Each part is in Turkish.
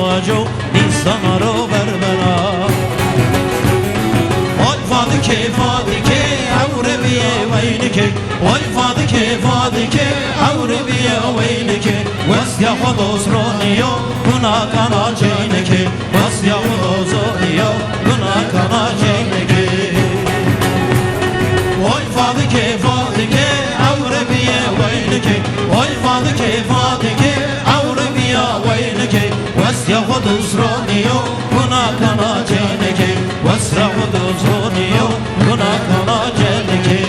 vaco Nisan aro berbera Oy fadike fadike Avrebiye veynike Oy fadike fadike Avrebiye veynike Vesya hodosroniyo Buna kana ceynike Vesya hodosroniyo Buna kana ceynike Oy fadike fadike Avrebiye veynike Oy fadike fadike Avrebiye veynike Vesya hodosroniyo Buna kana ceynike Vesya hodosroniyo Buna kana ceynike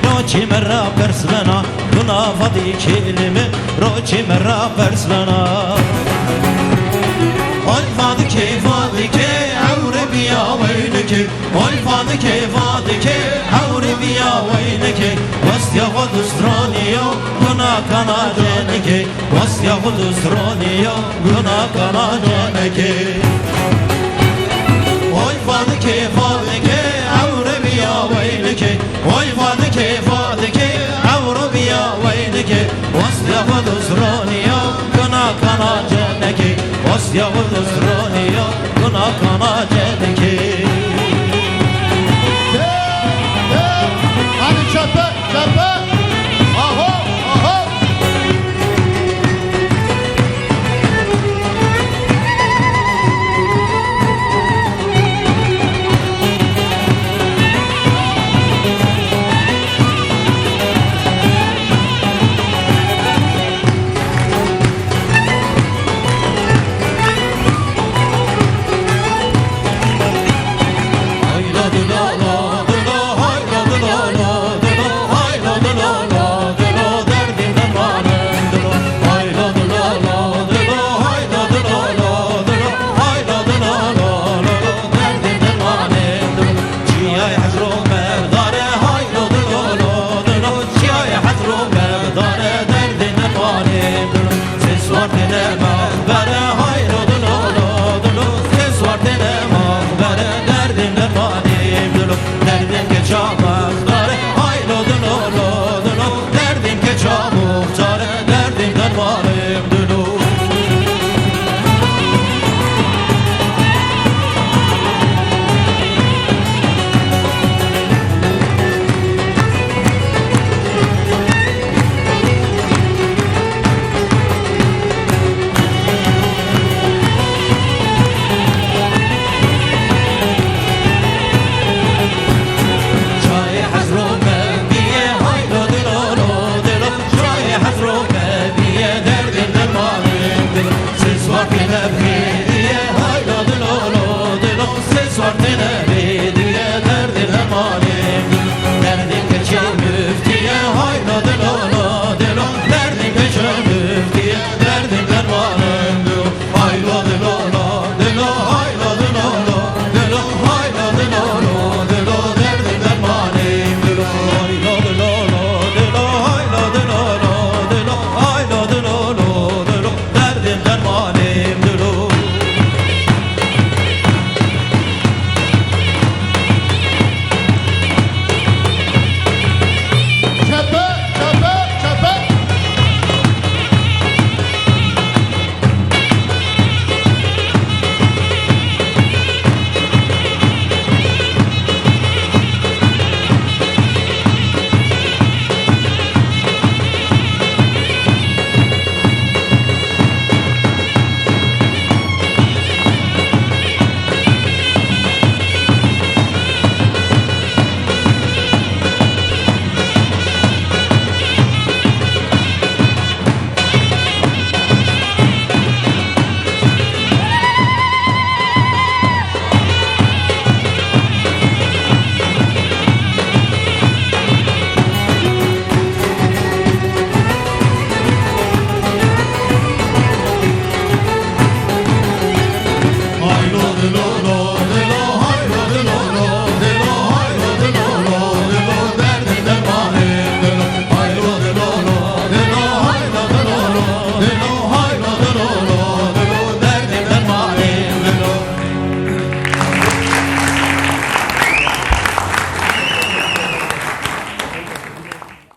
Roci merra persvena Buna fadi kelime Roci merra persvena Oy fadike fadike Avrebiya veynike Oy fadike fadike Avrebiya veynike Vasya hodusroniyo Buna kana cenike Vasya hodusroniyo Buna kana cenike Oy fadike fadike Avrebiya veynike Oy fadike fadike Avrebiya veynike Vasya hodusroniyo Buna kana cenike Vasya hodusroniyo Buna kana cenike